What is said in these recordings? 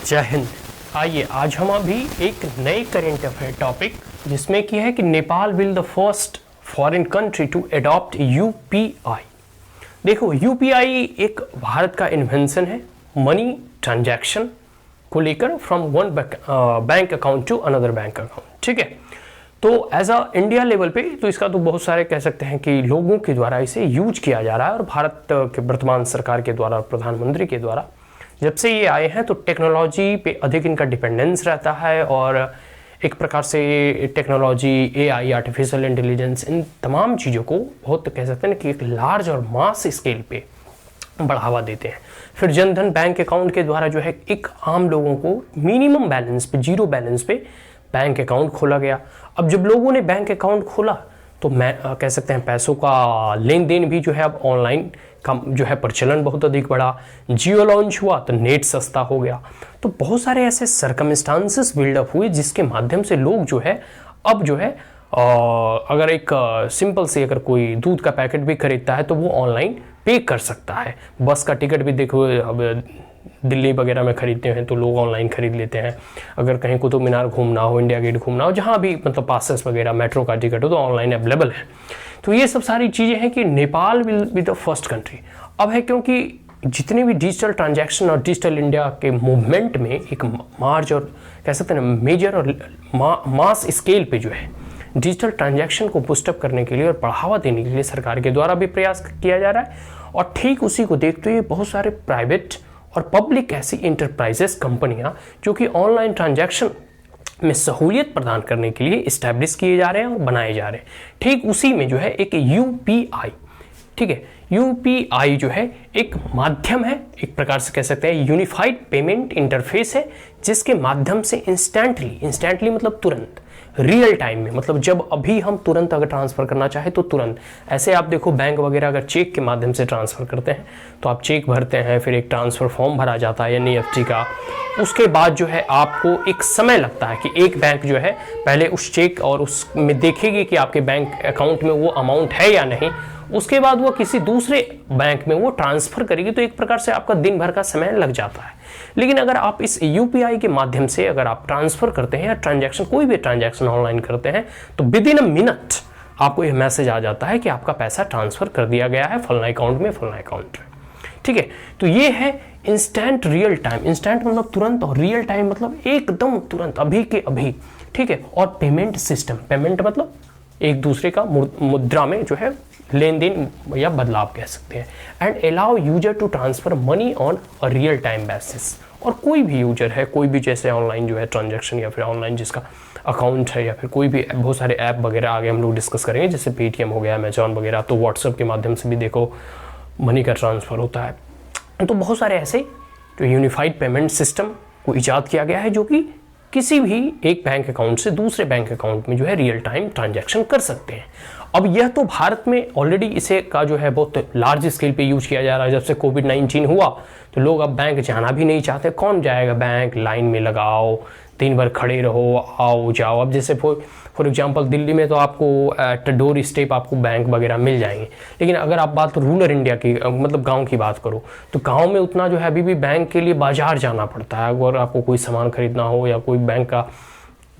जय हिंद। आइए आज हम अभी एक नए करेंट अफेयर टॉपिक जिसमें कि है कि Nepal will the first foreign country to adopt UPI. देखो, यूपीआई एक भारत का इन्वेंशन है मनी ट्रांजैक्शन को लेकर from one bank account to another bank account. ठीक है, तो एज अ इंडिया लेवल पे तो इसका तो बहुत सारे कह सकते हैं कि लोगों के द्वारा इसे यूज किया जा रहा है और भारत के वर्तमान सरकार के द्वारा, प्रधानमंत्री के द्वारा जब से ये आए हैं तो टेक्नोलॉजी पे अधिक इनका डिपेंडेंस रहता है और एक प्रकार से टेक्नोलॉजी, एआई, आर्टिफिशियल इंटेलिजेंस, इन तमाम चीज़ों को बहुत कह सकते हैं कि एक लार्ज और मास स्केल पे बढ़ावा देते हैं। फिर जनधन बैंक अकाउंट के द्वारा जो है एक आम लोगों को मिनिमम बैलेंस पे, जीरो बैलेंस पे बैंक अकाउंट खोला गया। अब जब लोगों ने बैंक अकाउंट खोला तो मैं कह सकते हैं पैसों का लेन देन भी जो है अब ऑनलाइन का जो है प्रचलन बहुत अधिक बढ़ा। जियो लॉन्च हुआ तो नेट सस्ता हो गया। तो बहुत सारे ऐसे सर्कमस्टांसेस बिल्डअप हुए जिसके माध्यम से लोग जो है अब जो है अगर एक सिंपल से अगर कोई दूध का पैकेट भी खरीदता है तो वो ऑनलाइन पे कर सकता है। बस का टिकट भी देखो, अब दिल्ली वगैरह में खरीदते हैं तो लोग ऑनलाइन खरीद लेते हैं। अगर कहीं कुतुब मीनार घूमना हो, इंडिया गेट घूमना हो, जहाँ भी मतलब पासेस वगैरह, मेट्रो का टिकट हो तो ऑनलाइन अवेलेबल है। तो ये सब सारी चीज़ें हैं कि Nepal will be the first country. अब है क्योंकि जितने भी डिजिटल ट्रांजैक्शन और डिजिटल इंडिया के मूवमेंट में एक मार्ज और कह सकते हैं मेजर और मास स्केल पे जो है डिजिटल ट्रांजैक्शन को पुस्टअप करने के लिए और बढ़ावा देने के लिए सरकार के द्वारा भी प्रयास किया जा रहा है। और ठीक उसी को देखते हुए बहुत सारे प्राइवेट और पब्लिक ऐसी इंटरप्राइजेस, कंपनियां जो कि ऑनलाइन ट्रांजैक्शन में सहूलियत प्रदान करने के लिए इस्टेब्लिश किए जा रहे हैं और बनाए जा रहे हैं। ठीक उसी में जो है एक यूपीआई, ठीक है, यूपीआई जो है एक माध्यम है, एक प्रकार से कह सकते हैं यूनिफाइड पेमेंट इंटरफेस है, जिसके माध्यम से इंस्टेंटली मतलब तुरंत, रियल टाइम में, मतलब जब अभी हम तुरंत अगर ट्रांसफर करना चाहे तो तुरंत। ऐसे आप देखो बैंक वगैरह अगर चेक के माध्यम से ट्रांसफर करते हैं तो आप चेक भरते हैं, फिर एक ट्रांसफर फॉर्म भरा जाता है एनईएफटी का। उसके बाद जो है आपको एक समय लगता है कि एक बैंक जो है पहले उस चेक और उसमें देखेगी कि आपके बैंक अकाउंट में वो अमाउंट है या नहीं, उसके बाद वो किसी दूसरे बैंक में वो ट्रांसफर करेगी। तो एक प्रकार से आपका दिन भर का समय लग जाता है। लेकिन अगर आप इस यूपीआई के माध्यम से अगर आप ट्रांसफर करते हैं या ट्रांजैक्शन, कोई भी ट्रांजैक्शन ऑनलाइन करते हैं तो विद इन अ मिनट आपको यह मैसेज आ जाता है कि आपका पैसा ट्रांसफर कर दिया गया है फलाना अकाउंट में, फलाना अकाउंट में। ठीक है, तो ये है इंस्टेंट रियल टाइम। इंस्टेंट मतलब तुरंत और रियल टाइम मतलब एकदम तुरंत, अभी के अभी। ठीक है, और पेमेंट सिस्टम, पेमेंट मतलब एक दूसरे का मुद्रा में जो है लेन देन या बदलाव कह सकते हैं। And allow user to transfer money on a real time basis. और कोई भी यूजर है, कोई भी जैसे ऑनलाइन जो है ट्रांजैक्शन या फिर ऑनलाइन जिसका अकाउंट है या फिर कोई भी बहुत सारे ऐप वगैरह आगे हम लोग डिस्कस करेंगे, जैसे पेटीएम हो गया, अमेजॉन वगैरह, तो व्हाट्सएप के माध्यम से भी देखो मनी का ट्रांसफर होता है। तो बहुत सारे ऐसे जो यूनिफाइड पेमेंट सिस्टम को इजाद किया गया है जो कि किसी भी एक बैंक अकाउंट से दूसरे बैंक अकाउंट में जो है रियल टाइम ट्रांजैक्शन कर सकते हैं। अब यह तो भारत में ऑलरेडी इसे का जो है बहुत लार्ज स्केल पे यूज किया जा रहा है। जब से कोविड-19 हुआ तो लोग अब बैंक जाना भी नहीं चाहते। कौन जाएगा बैंक, लाइन में लगाओ, दिन भर खड़े रहो, आओ जाओ। अब जैसे फॉर एग्जांपल दिल्ली में तो आपको एट डोर स्टेप आपको बैंक वगैरह मिल जाएंगे। लेकिन अगर आप बात रूरल इंडिया की, मतलब गांव की बात करो, तो गांव में उतना जो है अभी भी बैंक के लिए बाजार जाना पड़ता है। अगर आपको कोई सामान खरीदना हो या कोई बैंक का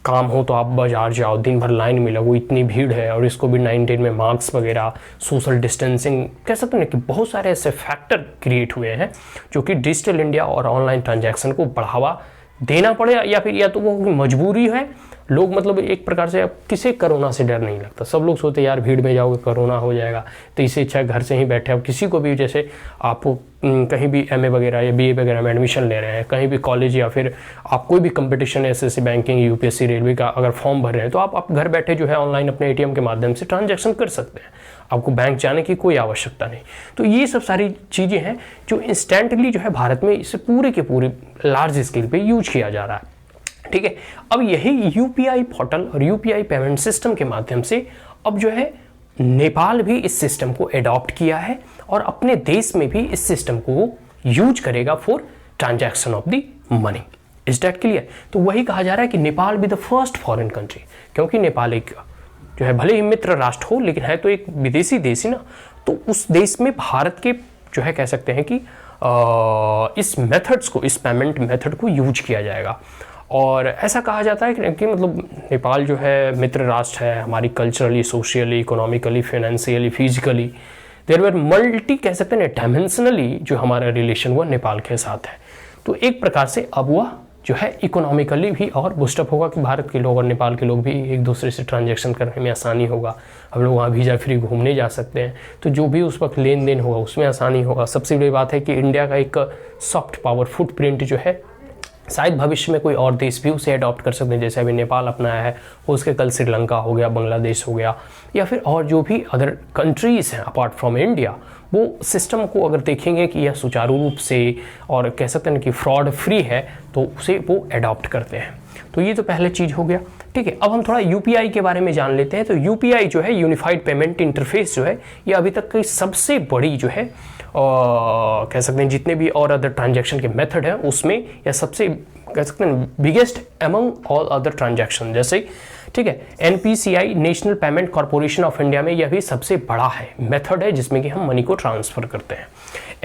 काम हो तो आप बाजार जाओ, दिन भर लाइन में लगो, इतनी भीड़ है। और इसको भी 19 में मास्क वगैरह, सोशल डिस्टेंसिंग, कह सकते हैं कि बहुत सारे ऐसे फैक्टर क्रिएट हुए हैं जो कि डिजिटल इंडिया और ऑनलाइन ट्रांजैक्शन को बढ़ावा देना पड़े, या फिर या तो वो मजबूरी है। लोग मतलब एक प्रकार से अब किसी कोरोना से डर नहीं लगता। सब लोग सोचते यार भीड़ में जाओगे कोरोना हो जाएगा, तो इससे अच्छा घर से ही बैठे। अब किसी को भी जैसे आपको कहीं भी एमए वगैरह या बीए वगैरह में एडमिशन ले रहे हैं, कहीं भी कॉलेज या फिर आप कोई भी competition, SSC, banking, UPSC, railway का अगर फॉर्म भर रहे हैं तो आप घर बैठे जो है ऑनलाइन अपने एटीएम के माध्यम से ट्रांजैक्शन कर सकते हैं। आपको बैंक जाने की कोई आवश्यकता नहीं। तो ये सब सारी चीज़ें हैं जो इंस्टेंटली जो है भारत में इसे पूरे के पूरे लार्ज स्केल पे यूज किया जा रहा है। ठीक है, अब यही यूपीआई पोर्टल और यूपीआई पेमेंट सिस्टम के माध्यम से अब जो है नेपाल भी इस सिस्टम को एडॉप्ट किया है और अपने देश में भी इस सिस्टम को यूज करेगा for transaction of the money. Is that clear? तो वही कहा जा रहा है कि Nepal B the first foreign country, क्योंकि नेपाल एक जो है भले ही मित्र राष्ट्र हो लेकिन है तो एक विदेशी देश ही ना। तो उस देश में भारत के जो है कह सकते हैं कि इस मेथड्स को, इस पेमेंट मेथड को यूज किया जाएगा। और ऐसा कहा जाता है कि मतलब नेपाल जो है मित्र राष्ट्र है हमारी, culturally, socially, economically, financially, physically, there were multi, कह सकते हैं डायमेंशनली जो हमारा रिलेशन हुआ नेपाल के साथ है। तो एक प्रकार से अब वह जो है इकोनॉमिकली भी और बूस्टअप होगा कि भारत के लोग और नेपाल के लोग भी एक दूसरे से ट्रांजैक्शन करने में आसानी होगा। हम लोग वहाँ वीज़ा फ्री घूमने जा सकते हैं, तो जो भी उस वक्त लेन देन होगा उसमें आसानी होगा। सबसे बड़ी बात है कि इंडिया का एक सॉफ्ट पावर फुटप्रिंट जो है शायद भविष्य में कोई और देश भी उसे अडॉप्ट कर सकते हैं, जैसे अभी नेपाल अपनाया है, उसके कल श्रीलंका हो गया, बांग्लादेश हो गया, या फिर और जो भी अदर कंट्रीज़ हैं अपार्ट फ्रॉम इंडिया, वो सिस्टम को अगर देखेंगे कि यह सुचारू रूप से और कह सकते हैं कि फ्रॉड फ्री है, तो उसे वो अडॉप्ट करते हैं। तो ये तो पहले चीज़ हो गया। ठीक है, अब हम थोड़ा यूपीआई के बारे में जान लेते हैं। तो यूपीआई जो है, यूनिफाइड पेमेंट इंटरफेस जो है, ये अभी तक की सबसे बड़ी जो है कह सकते हैं जितने भी और अदर ट्रांजैक्शन के मेथड है उसमें यह सबसे कह सकते हैं biggest among all other transaction. जैसे ठीक है, NPCI national payment corporation of India में यह भी सबसे बड़ा है मेथड है जिसमें कि हम मनी को ट्रांसफर करते हैं।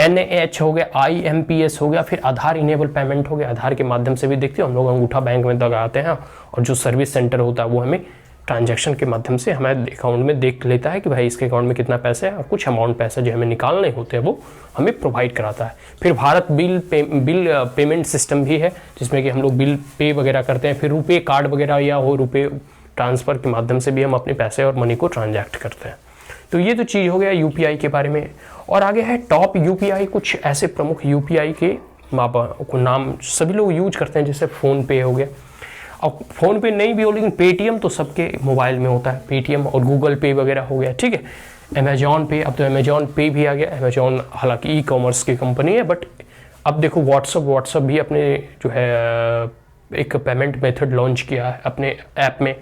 एनएच हो गया, आईएमपीएस हो गया, फिर आधार इनेबल पेमेंट हो गया। आधार के माध्यम से भी देखते हो हम लोग अंगूठा बैंक में लगाते हैं और जो सर्विस सेंटर होता है वो हमें ट्रांजैक्शन के माध्यम से हमारे अकाउंट में देख लेता है कि भाई इसके अकाउंट में कितना पैसा है, और कुछ अमाउंट पैसा जो हमें निकालने होते हैं वो हमें प्रोवाइड कराता है। फिर भारत बिल पेमेंट सिस्टम भी है जिसमें कि हम लोग बिल पे वगैरह करते हैं। फिर रुपए कार्ड वगैरह या हो रुपए ट्रांसफ़र के माध्यम से भी हम अपने पैसे और मनी को ट्रांजैक्ट करते हैं। तो ये तो चीज़ हो गया यूपीआई के बारे में। और आगे है टॉप यूपीआई, कुछ ऐसे प्रमुख यूपीआई के को नाम सभी लोग यूज करते हैं, जैसे फ़ोनपे हो गया। अब फ़ोनपे नहीं भी हो लेकिन पेटीएम तो सबके मोबाइल में होता है, पेटीएम और गूगल पे वगैरह हो गया। ठीक है, अमेजॉन पे, अब तो अमेजॉन पे भी आ गया। अमेजॉन हालांकि ई कॉमर्स की कंपनी है, बट अब देखो व्हाट्सअप भी अपने जो है एक पेमेंट मेथड लॉन्च किया है अपने ऐप में।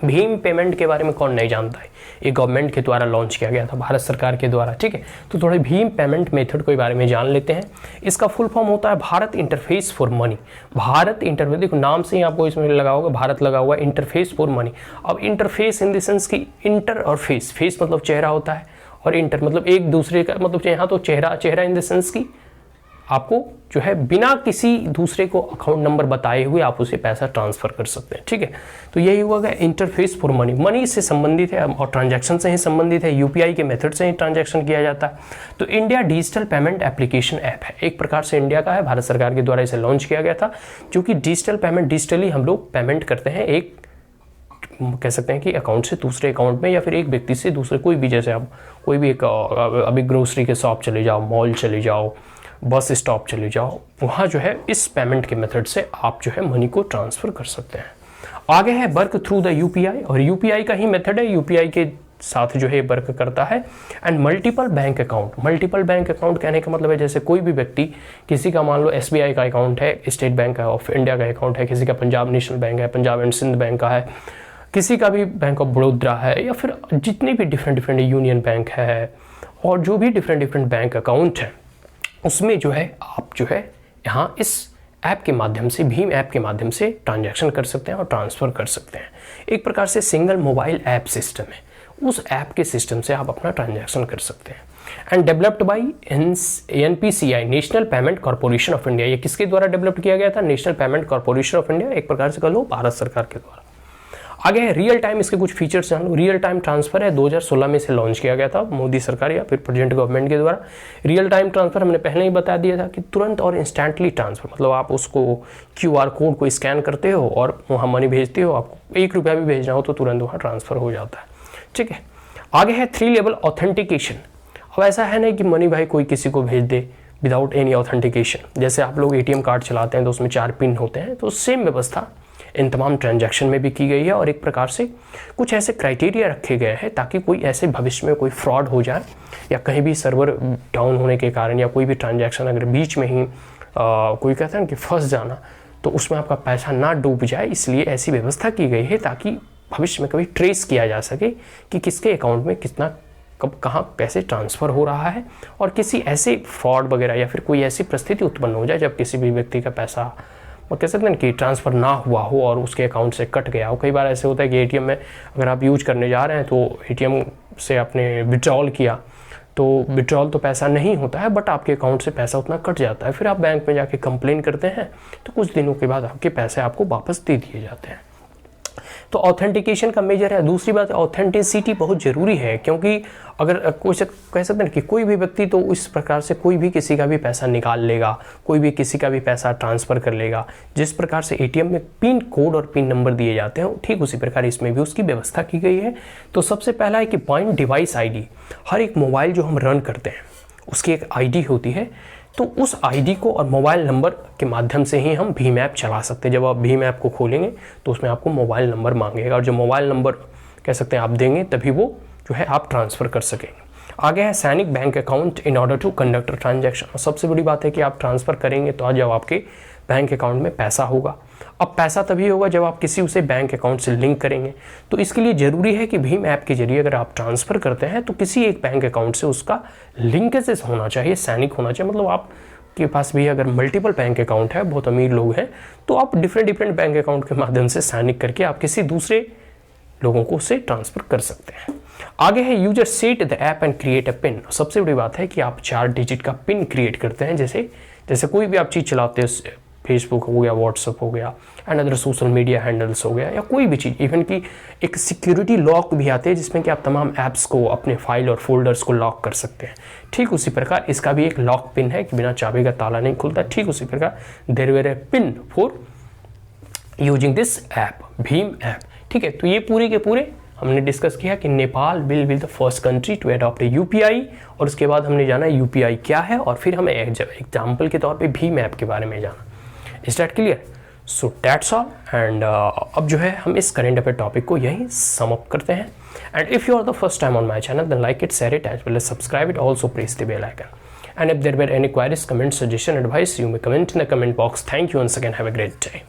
भीम पेमेंट के बारे में कौन नहीं जानता है, ये गवर्नमेंट के द्वारा लॉन्च किया गया था, भारत सरकार के द्वारा। ठीक है, तो थोड़े भीम पेमेंट मेथड के बारे में जान लेते हैं। इसका फुल फॉर्म होता है Bharat interface for money. Bharat interface, देखो नाम से ही आपको इसमें लगा होगा भारत लगा हुआ, इंटरफेस फॉर मनी। अब इंटरफेस इन द सेंस की इंटर और फेस, फेस मतलब चेहरा होता है और इंटर मतलब एक दूसरे का, मतलब यहाँ तो चेहरा इन द सेंस की आपको जो है बिना किसी दूसरे को अकाउंट नंबर बताए हुए आप उसे पैसा ट्रांसफर कर सकते हैं। ठीक है, तो यही हुआ इंटरफेस फॉर मनी। मनी से संबंधित है और ट्रांजैक्शन से ही संबंधित है, यूपीआई के मेथड से ही ट्रांजैक्शन किया जाता है। तो India digital payment application app है, एक प्रकार से इंडिया का है, भारत सरकार के द्वारा इसे लॉन्च किया गया था, जो कि डिजिटल पेमेंट, डिजिटली हम लोग पेमेंट करते हैं, एक कह सकते हैं कि अकाउंट से दूसरे अकाउंट में, या फिर एक व्यक्ति से दूसरे, कोई भी, जैसे आप कोई भी एक अभी ग्रोसरी के शॉप चले जाओ, मॉल चले जाओ, बस स्टॉप चले जाओ, वहाँ जो है इस पेमेंट के मेथड से आप जो है मनी को ट्रांसफ़र कर सकते हैं। आगे है वर्क थ्रू द यूपीआई, और यूपीआई का ही मेथड है, यूपीआई के साथ जो है वर्क करता है। And multiple bank account, multiple bank account कहने का मतलब है जैसे कोई भी व्यक्ति, किसी का मान लो एसबीआई का अकाउंट है, स्टेट बैंक ऑफ इंडिया का अकाउंट है, किसी का पंजाब नेशनल बैंक है, पंजाब एंड सिंध बैंक का है, किसी का भी बैंक ऑफ बड़ौदा है, या फिर जितने भी डिफरेंट यूनियन बैंक है, और जो भी डिफरेंट बैंक अकाउंट है उसमें जो है आप जो है यहाँ इस ऐप के माध्यम से, भीम ऐप के माध्यम से ट्रांजैक्शन कर सकते हैं और ट्रांसफ़र कर सकते हैं। एक प्रकार से सिंगल मोबाइल ऐप सिस्टम है, उस ऐप के सिस्टम से आप अपना ट्रांजैक्शन कर सकते हैं। And developed by NPCI national payment corporation of India, ये किसके द्वारा डेवलप किया गया था? National payment corporation of India, एक प्रकार से कह लो भारत सरकार के द्वारा। आगे है रियल टाइम, इसके कुछ फीचर्स हैं। रियल टाइम ट्रांसफर है, 2016 में से लॉन्च किया गया था मोदी सरकार या फिर प्रेजेंट गवर्नमेंट के द्वारा। रियल टाइम ट्रांसफर हमने पहले ही बता दिया था कि तुरंत और इंस्टेंटली ट्रांसफर, मतलब आप उसको क्यूआर कोड को स्कैन करते हो और वहाँ मनी भेजते हो, आपको 1 रुपया भी भेजना हो तो तुरंत वहाँ ट्रांसफर हो जाता है। ठीक है, आगे है 3 लेवल ऑथेंटिकेशन। अब ऐसा है नहीं कि मनी भाई कोई किसी को भेज दे विदाउट एनी ऑथेंटिकेशन। जैसे आप लोग ATM कार्ड चलाते हैं तो उसमें 4 पिन होते हैं, तो सेम व्यवस्था इन तमाम ट्रांजैक्शन में भी की गई है। और एक प्रकार से कुछ ऐसे क्राइटेरिया रखे गए हैं ताकि कोई ऐसे भविष्य में कोई फ्रॉड हो जाए, या कहीं भी सर्वर डाउन होने के कारण, या कोई भी ट्रांजैक्शन अगर बीच में ही कोई कहता है कि फंस जाना, तो उसमें आपका पैसा ना डूब जाए, इसलिए ऐसी व्यवस्था की गई है ताकि भविष्य में कभी ट्रेस किया जा सके कि किसके अकाउंट में कितना कब कहाँ पैसे ट्रांसफ़र हो रहा है, और किसी ऐसे फ्रॉड वगैरह या फिर कोई ऐसी परिस्थिति उत्पन्न हो जाए जब किसी भी व्यक्ति का पैसा, वो कह सकते हैं कि ट्रांसफ़र ना हुआ हो और उसके अकाउंट से कट गया हो। कई बार ऐसे होता है कि ATM में अगर आप यूज करने जा रहे हैं तो ATM से आपने विड्रॉल किया, तो विड्रॉल तो पैसा नहीं होता है, बट आपके अकाउंट से पैसा उतना कट जाता है। फिर आप बैंक में जाके कंप्लेन करते हैं तो कुछ दिनों के बाद आपके पैसे आपको वापस दे दिए जाते हैं। तो ऑथेंटिकेशन का मेजर है। दूसरी बात, ऑथेंटिसिटी बहुत ज़रूरी है, क्योंकि अगर कोई से कह सकते हैं कि कोई भी व्यक्ति तो इस प्रकार से कोई भी किसी का भी पैसा निकाल लेगा, कोई भी किसी का भी पैसा ट्रांसफ़र कर लेगा। जिस प्रकार से एटीएम में पिन कोड और पिन नंबर दिए जाते हैं, ठीक उसी प्रकार इसमें भी उसकी व्यवस्था की गई है। तो सबसे पहला है कि पॉइंट डिवाइस आईडी। हर एक मोबाइल जो हम रन करते हैं उसकी एक आईडी होती है, तो उस आईडी को और मोबाइल नंबर के माध्यम से ही हम भीम ऐप चला सकते हैं। जब आप भीम ऐप को खोलेंगे तो उसमें आपको मोबाइल नंबर मांगेगा, और जो मोबाइल नंबर कह सकते हैं आप देंगे तभी वो जो है आप ट्रांसफ़र कर सकेंगे। आगे है सैनिक bank account in order to conduct a transaction. सबसे बड़ी बात है कि आप ट्रांसफ़र करेंगे तो आज जब आपके बैंक अकाउंट में पैसा होगा। अब पैसा तभी होगा जब आप किसी उसे बैंक अकाउंट से लिंक करेंगे। तो इसके लिए ज़रूरी है कि भीम ऐप के जरिए अगर आप ट्रांसफ़र करते हैं तो किसी एक बैंक अकाउंट से उसका लिंकेज होना चाहिए, सैनिक होना चाहिए। मतलब आपके पास भी अगर मल्टीपल बैंक अकाउंट है, बहुत अमीर लोग हैं, तो आप डिफरेंट बैंक अकाउंट के माध्यम से सैनिक करके आप किसी दूसरे लोगों को उसे ट्रांसफ़र कर सकते हैं। आगे है user set the app and create a pin. सबसे बड़ी बात है कि आप 4 डिजिट का पिन क्रिएट करते हैं। जैसे कोई भी आप चीज़ चलाते हैं, फेसबुक हो गया, व्हाट्सअप हो गया, and other social media handles हो गया, या कोई भी चीज़, इवन कि एक सिक्योरिटी लॉक भी आते हैं जिसमें कि आप तमाम ऐप्स को, अपने फाइल और फोल्डर्स को लॉक कर सकते हैं। ठीक उसी प्रकार इसका भी एक लॉक पिन है कि बिना चाबी का ताला नहीं खुलता। ठीक उसी प्रकार there were a PIN for using this app, भीम ऐप। ठीक है, तो ये पूरे के पूरे हमने डिस्कस किया कि Nepal will be the first country to adopt a UPI, और उसके बाद हमने जाना यूपीआई क्या है, और फिर हमें एग्जाम्पल के तौर पे भीम ऐप के बारे में जाना। Is that clear? So that's all. And अब जो है हम इस करेंट अफेयर टॉपिक को यहीं सम अप करते हैं। And if you are the first time on my channel then like it, share it, as well as subscribe it, also press the bell icon. And if there were any queries, comments, suggestion, advice, you may comment in the comment box. Thank you once again. Have a great day.